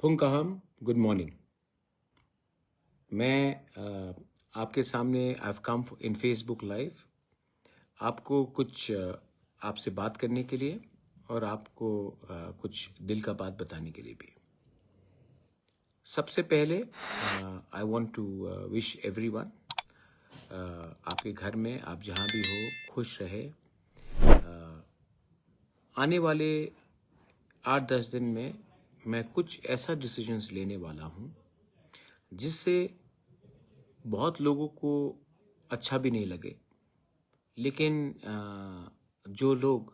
फुंकहम, good morning. मैं आपके सामने I have come in Facebook live आपको कुछ आपसे बात करने के लिए और आपको कुछ दिल का बात बताने के लिए भी। सबसे पहले I want to wish everyone आपके घर में आप जहाँ भी हो खुश रहे। आने वाले 8-10 दिन में मैं कुछ ऐसा डिसीजंस लेने वाला हूँ जिससे बहुत लोगों को अच्छा भी नहीं लगे, लेकिन जो लोग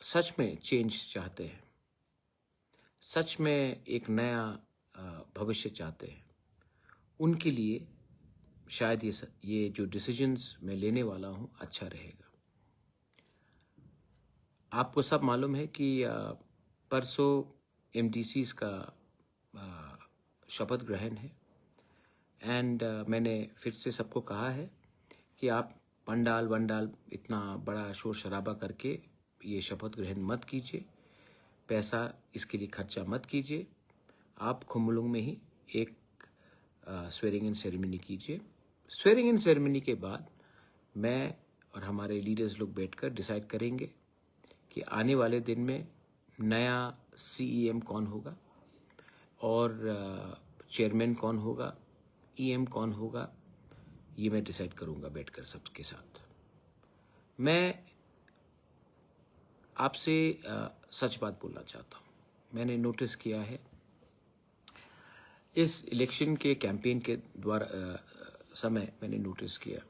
सच में चेंज चाहते हैं, सच में एक नया भविष्य चाहते हैं, उनके लिए शायद ये जो डिसीजंस मैं लेने वाला हूँ अच्छा रहेगा। आपको सब मालूम है कि परसों एमडीसीज का शपथ ग्रहण है एंड मैंने फिर से सबको कहा है कि आप पंडाल वंडाल इतना बड़ा शोर शराबा करके ये शपथ ग्रहण मत कीजिए, पैसा इसके लिए खर्चा मत कीजिए। आप खुम्बुलुंग में ही एक स्वेरिंग इन सेरेमनी कीजिए। स्वेरिंग इन सेरेमनी के बाद मैं और हमारे लीडर्स लोग बैठकर डिसाइड करेंगे कि आने वाले दिन में नया सीईएम कौन होगा और चेयरमैन कौन होगा, ईएम कौन होगा, ये मैं डिसाइड करूंगा बैठकर सबके साथ। मैं आपसे सच बात बोलना चाहता हूँ। मैंने नोटिस किया है इस इलेक्शन के कैंपेन के द्वारा समय मैंने नोटिस किया,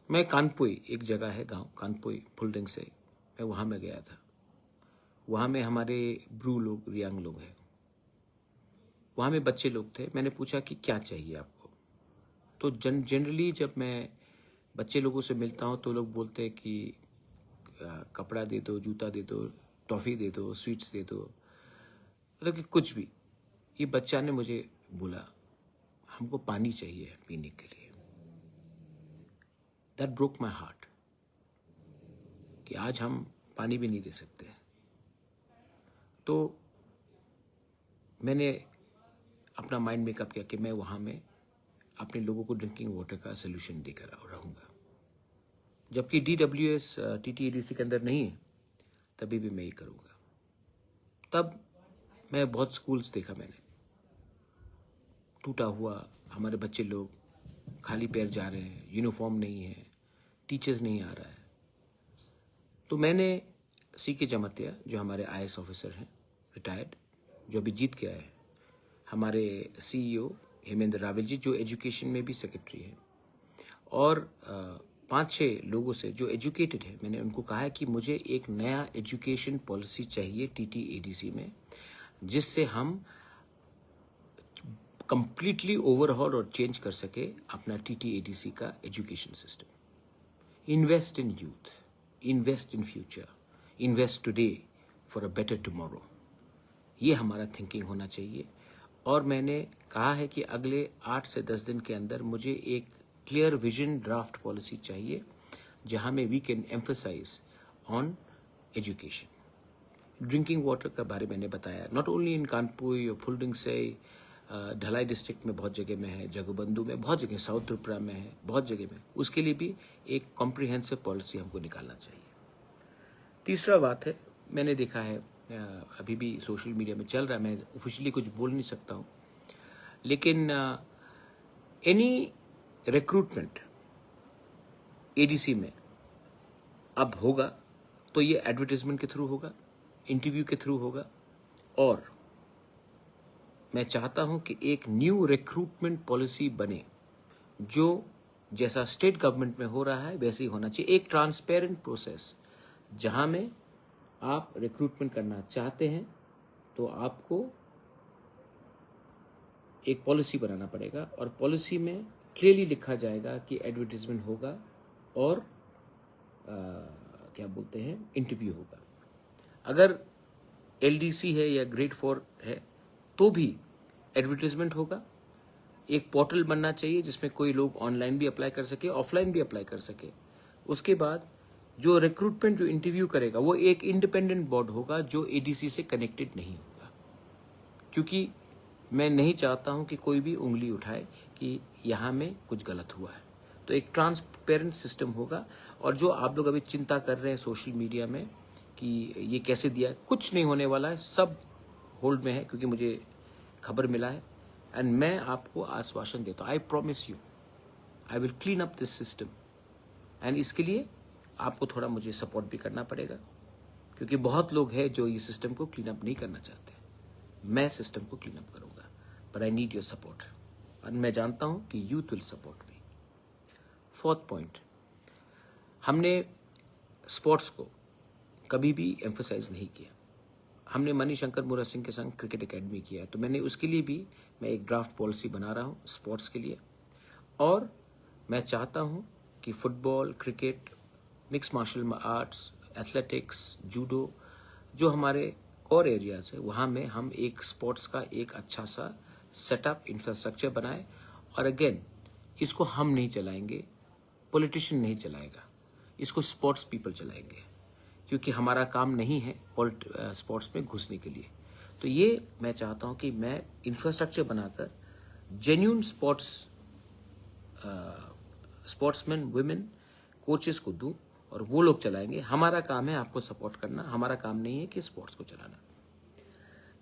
मैं कानपुई एक जगह है गांव कानपुई फुलडिंग से, मैं वहाँ में गया था। वहाँ में हमारे ब्रू लोग रियांग लोग हैं, वहाँ में बच्चे लोग थे। मैंने पूछा कि क्या चाहिए आपको, तो जनरली जब मैं बच्चे लोगों से मिलता हूँ तो लोग बोलते हैं कि कपड़ा दे दो, जूता दे दो, टॉफ़ी दे दो, स्वीट्स दे दो, मतलब कि कुछ भी। ये बच्चा ने मुझे बोला हमको पानी चाहिए पीने के लिए। दैट ब्रोक माई हार्ट कि आज हम पानी भी नहीं दे सकते। तो मैंने अपना माइंड मेकअप किया कि मैं वहाँ में अपने लोगों को ड्रिंकिंग वाटर का सोल्यूशन देकर रहूँगा। जबकि DWS TTADC के अंदर नहीं है, तभी भी मैं ये करूँगा। तब मैं बहुत स्कूल्स देखा, मैंने टूटा हुआ, हमारे बच्चे लोग खाली पैर जा रहे हैं, यूनिफॉर्म नहीं है, टीचर्स नहीं आ रहा है। तो मैंने CK जमतिया जो हमारे IAS ऑफिसर हैं रिटायर्ड, जो अभी जीत के आए हैं, हमारे CEO हेमेंद्र रावल जी जो एजुकेशन में भी सेक्रेटरी हैं, और 5-6 लोगों से जो एजुकेटेड है, मैंने उनको कहा है कि मुझे एक नया एजुकेशन पॉलिसी चाहिए TTADC में, जिससे हम कंप्लीटली ओवरहॉल और चेंज कर सके अपना TTADC का education system. Invest in youth, invest in future, invest today for a better tomorrow, ये हमारा थिंकिंग होना चाहिए। और मैंने कहा है कि अगले 8 से 10 दिन के अंदर मुझे एक क्लियर विजन ड्राफ्ट पॉलिसी चाहिए जहां में we can emphasize on education. Drinking water का बारे मैंने बताया, नॉट ओनली इन कानपुर और फुलडिंग से, ढलाई डिस्ट्रिक्ट में बहुत जगह में है, जगबंधु में बहुत जगह, साउथ त्रिपुरा में है, बहुत जगह में। उसके लिए भी एक कॉम्प्रिहेंसिव पॉलिसी हमको निकालना चाहिए। तीसरा बात है, मैंने देखा है अभी भी सोशल मीडिया में चल रहा है, मैं ऑफिशियली कुछ बोल नहीं सकता हूँ, लेकिन एनी रिक्रूटमेंट ADC में अब होगा तो ये एडवर्टाइजमेंट के थ्रू होगा, इंटरव्यू के थ्रू होगा। और मैं चाहता हूं कि एक न्यू रिक्रूटमेंट पॉलिसी बने जो जैसा स्टेट गवर्नमेंट में हो रहा है वैसे ही होना चाहिए। एक ट्रांसपेरेंट प्रोसेस जहां में आप रिक्रूटमेंट करना चाहते हैं तो आपको एक पॉलिसी बनाना पड़ेगा, और पॉलिसी में क्लियरली लिखा जाएगा कि एडवर्टाइजमेंट होगा और क्या बोलते हैं, इंटरव्यू होगा। अगर LDC है या ग्रेड 4 है तो भी एडवर्टाइजमेंट होगा। एक पोर्टल बनना चाहिए जिसमें कोई लोग ऑनलाइन भी अप्लाई कर सके, ऑफलाइन भी अप्लाई कर सके। उसके बाद जो रिक्रूटमेंट, जो इंटरव्यू करेगा, वो एक इंडिपेंडेंट बोर्ड होगा जो ADC से कनेक्टेड नहीं होगा। क्योंकि मैं नहीं चाहता हूं कि कोई भी उंगली उठाए कि यहाँ में कुछ गलत हुआ है। तो एक ट्रांसपेरेंट सिस्टम होगा। और जो आप लोग अभी चिंता कर रहे हैं सोशल मीडिया में कि ये कैसे दिया, कुछ नहीं होने वाला है, सब होल्ड में है, क्योंकि मुझे खबर मिला है। एंड मैं आपको आश्वासन देता हूँ, I promise you I will clean up this system. And इसके लिए आपको थोड़ा मुझे सपोर्ट भी करना पड़ेगा, क्योंकि बहुत लोग हैं जो ये सिस्टम को क्लीन अप नहीं करना चाहते। मैं सिस्टम को क्लीन अप करूंगा, पर आई नीड योर सपोर्ट। और मैं जानता हूं कि youth will support me. Fourth point, हमने स्पोर्ट्स को कभी भी एम्फसाइज नहीं किया। हमने मणिशंकर मुरा सिंह के संग क्रिकेट एकेडमी किया है, तो मैंने उसके लिए भी मैं एक ड्राफ्ट पॉलिसी बना रहा हूँ स्पोर्ट्स के लिए। और मैं चाहता हूँ कि football, cricket, mix martial arts, athletics, judo, जो हमारे कोर एरियाज है, वहाँ में हम एक स्पोर्ट्स का एक अच्छा सा सेटअप इंफ्रास्ट्रक्चर बनाए। और अगेन, इसको हम नहीं चलाएंगे, पॉलिटिशियन नहीं चलाएगा, इसको स्पोर्ट्स पीपल चलाएंगे, क्योंकि हमारा काम नहीं है स्पोर्ट्स में घुसने के लिए। तो ये मैं चाहता हूं कि मैं इंफ्रास्ट्रक्चर बनाकर जेन्यून स्पोर्ट्समैन, वुमेन, कोचेस को दूं और वो लोग चलाएंगे। हमारा काम है आपको सपोर्ट करना, हमारा काम नहीं है कि स्पोर्ट्स को चलाना।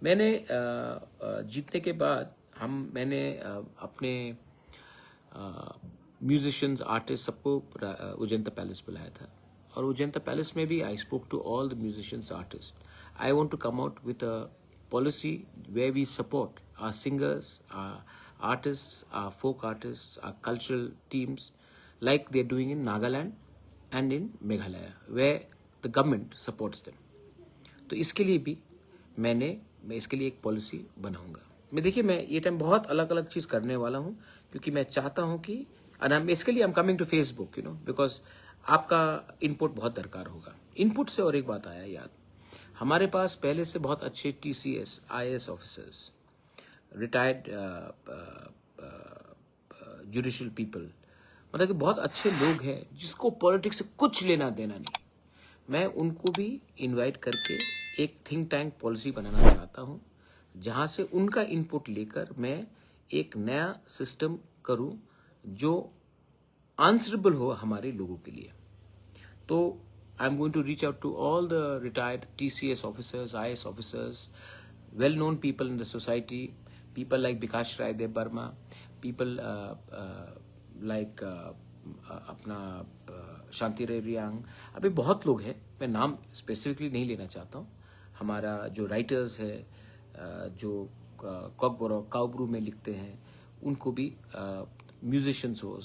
मैंने जीतने के बाद मैंने अपने म्यूजिशियंस, आर्टिस्ट सबको उजेंता पैलेस बुलाया था। और उजेंता पैलेस में भी I spoke to all the musicians, artist. I want to come out with a policy where we support our singers, our artists, our folk artists, our cultural teams, like they're doing in Nagaland and in Meghalaya, where the government supports them. तो इसके लिए भी मैं इसके लिए एक policy बनाऊंगा। देखिए, मैं ये टाइम बहुत अलग अलग चीज करने वाला हूँ, क्योंकि मैं चाहता हूँ कि इसके लिए I am coming to Facebook, because आपका इनपुट बहुत दरकार होगा। इनपुट से और एक बात आया याद, हमारे पास पहले से बहुत अच्छे TCS, IAS officers, retired judicial people, मतलब कि बहुत अच्छे लोग हैं जिसको पॉलिटिक्स से कुछ लेना देना नहीं। मैं उनको भी इनवाइट करके एक थिंक टैंक पॉलिसी बनाना चाहता हूं, जहां से उनका इनपुट लेकर मैं एक नया सिस्टम करूं जो आंसरेबल हो हमारे लोगों के लिए। तो I'm going to reach out to all the retired TCS officers, IAS officers, well-known people in the society, people like Bikash Rai Dev Burma, people like अपना शांति रे रियांग, अभी बहुत लोग हैं, मैं नाम स्पेसिफिकली नहीं लेना चाहता हूँ। हमारा जो राइटर्स है, जो कॉकबोरॉक काउब्रू में लिखते हैं, उनको भी म्यूजिशियंस हो,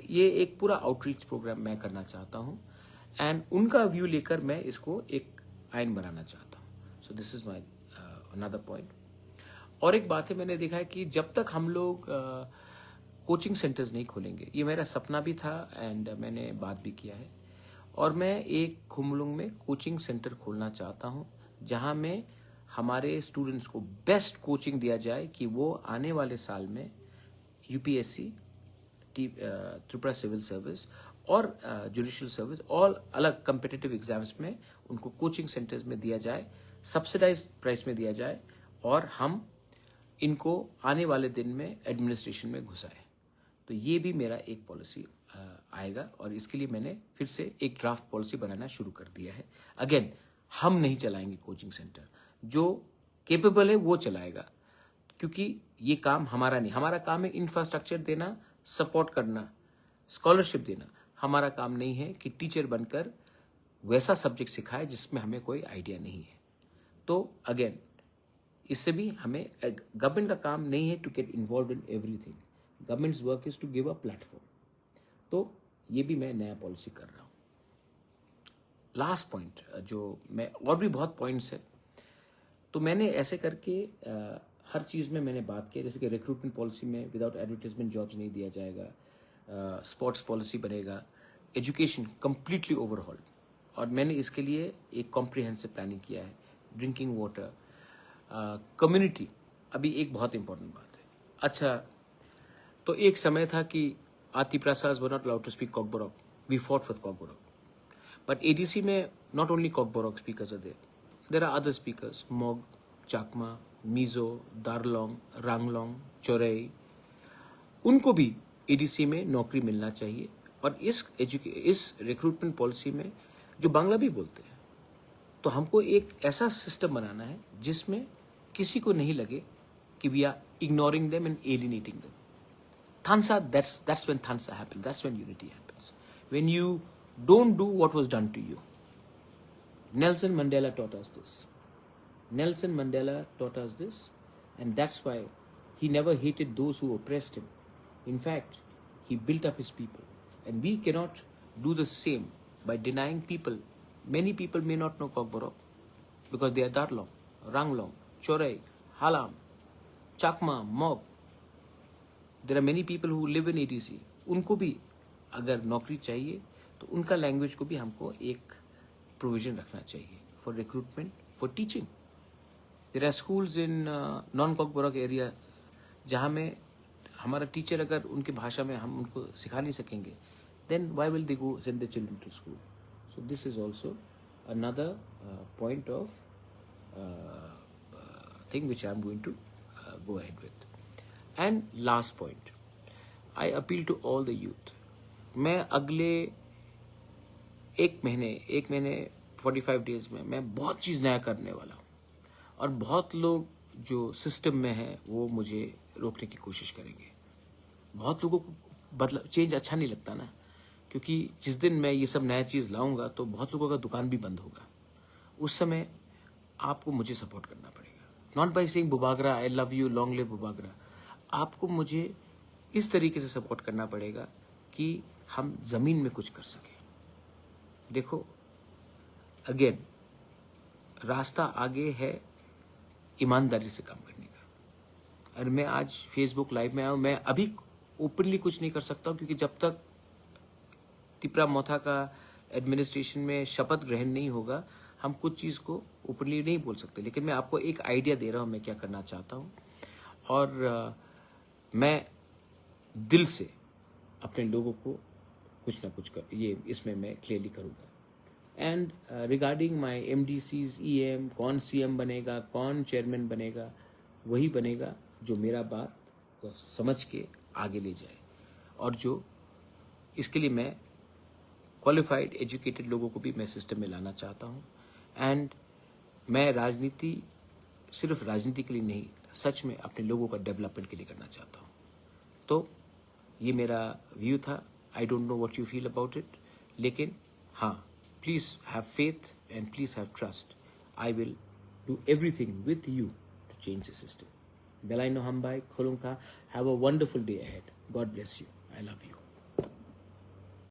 ये एक पूरा आउटरीच प्रोग्राम मैं करना चाहता हूँ। एंड उनका व्यू लेकर मैं इसको एक आइन बनाना चाहता हूँ। So this is my another point. और एक बात है, मैंने देखा है कि जब तक हम लोग कोचिंग सेंटर्स नहीं खोलेंगे, ये मेरा सपना भी था एंड मैंने बात भी किया है, और मैं एक खुमलुंग में कोचिंग सेंटर खोलना चाहता हूँ, जहाँ में हमारे स्टूडेंट्स को बेस्ट कोचिंग दिया जाए कि वो आने वाले साल में UPSC, त्रिपुरा सिविल सर्विस और जुडिशियल सर्विस, ऑल अलग कम्पिटिटिव एग्जाम्स में उनको कोचिंग सेंटर्स में दिया जाए, सब्सिडाइज्ड प्राइस में दिया जाए, और हम इनको आने वाले दिन में एडमिनिस्ट्रेशन में घुसाए। तो ये भी मेरा एक पॉलिसी आएगा, और इसके लिए मैंने फिर से एक ड्राफ्ट पॉलिसी बनाना शुरू कर दिया है। अगेन, हम नहीं चलाएंगे कोचिंग सेंटर, जो केपेबल है वो चलाएगा, क्योंकि ये काम हमारा नहीं। हमारा काम है इंफ्रास्ट्रक्चर देना, सपोर्ट करना, स्कॉलरशिप देना। हमारा काम नहीं है कि टीचर बनकर वैसा सब्जेक्ट सिखाए जिसमें हमें कोई आइडिया नहीं है। तो अगेन, इससे भी हमें, गवर्नमेंट का काम नहीं है to get involve in everything, governments work is to give a platform. तो ये भी मैं नया पॉलिसी कर रहा हूँ। लास्ट पॉइंट, जो मैं, और भी बहुत पॉइंट्स है, तो मैंने ऐसे करके हर चीज़ में मैंने बात की, जैसे कि रिक्रूटमेंट पॉलिसी में विदाउट एडवर्टाइजमेंट जॉब्स नहीं दिया जाएगा, स्पोर्ट्स पॉलिसी बनेगा, एजुकेशन कंप्लीटली ओवरहॉल, और मैंने इसके लिए एक कॉम्प्रिहेंसिव प्लानिंग किया है। ड्रिंकिंग वाटर, कम्युनिटी, अभी एक बहुत इंपॉर्टेंट बात है। अच्छा, तो एक समय था कि आति प्रसाद were not allowed to speak Kokborok, we fought with Kokborok, but ADC में not only Kokborok speakers are there are other speakers, Mog, Chakma, Mizo, दारलोंग, Ranglong, Chaurai, उनको भी एडीसी में नौकरी मिलना चाहिए। और इस रिक्रूटमेंट पॉलिसी में जो बांग्ला भी बोलते हैं, तो हमको एक ऐसा सिस्टम बनाना है जिसमें किसी को नहीं लगे कि we are ignoring them and alienating them. Thansa, that's when Thansa happens. That's when unity happens. When you don't do what was done to you. Nelson Mandela taught us this. Nelson Mandela taught us this, and that's why he never hated those who oppressed him. In fact, he built up his people. And we cannot do the same by denying people. Many people may not know Kokborok because they are Darlong, Ranglong, Chorai, Halam, Chakma, Mog. There are many people who live in ADC. उनको भी अगर नौकरी चाहिए तो उनका language को भी हमको एक प्रोविजन रखना चाहिए for recruitment, for teaching. There are schools in non Kokborok area जहाँ में हमारा टीचर अगर उनकी भाषा में हम उनको सिखा नहीं सकेंगे, then why will they go send their children to school? So this is also another point of thing which I am going to go ahead with. And last point, I appeal to all the youth. मैं अगले एक महीने 45 days में मैं बहुत चीज़ नया करने वाला हूँ, और बहुत लोग जो सिस्टम में हैं वो मुझे रोकने की कोशिश करेंगे. बहुत लोगों को चेंज अच्छा नहीं लगता ना, क्योंकि जिस दिन मैं ये सब नया चीज़ लाऊंगा तो बहुत लोगों का दुकान भी बंद होगा. उस समय आपको मुझे सपोर्ट करना पड़ेगा. Not by saying Bubagra, I love you, long live Bubagra. आपको मुझे इस तरीके से सपोर्ट करना पड़ेगा कि हम ज़मीन में कुछ कर सकें. देखो, अगेन रास्ता आगे है ईमानदारी से काम करने का. और मैं आज फेसबुक लाइव में आया हूँ. मैं अभी ओपनली कुछ नहीं कर सकता हूँ, क्योंकि जब तक तिपरा मोथा का एडमिनिस्ट्रेशन में शपथ ग्रहण नहीं होगा हम कुछ चीज़ को ओपनली नहीं बोल सकते. लेकिन मैं आपको एक आइडिया दे रहा हूँ मैं क्या करना चाहता हूँ, और मैं दिल से अपने लोगों को कुछ ना कुछ कर ये इसमें मैं क्लियरली करूँगा. And regarding my MDCs, EM, कौन CM बनेगा, कौन चेयरमैन बनेगा, वही बनेगा जो मेरा बात को समझ के आगे ले जाए, और जो इसके लिए मैं क्वालिफाइड एजुकेटेड लोगों को भी मैं सिस्टम में लाना चाहता हूँ. एंड मैं राजनीति सिर्फ राजनीति के लिए नहीं, सच में अपने लोगों का डेवलपमेंट के लिए करना चाहता हूँ. तो ये मेरा व्यू था. I don't know what you feel about it, लेकिन हाँ, please have faith and please have trust. I will do everything with you to change the system. Belaino Hambai, Khulunka, have a wonderful day ahead. God bless you. I love you.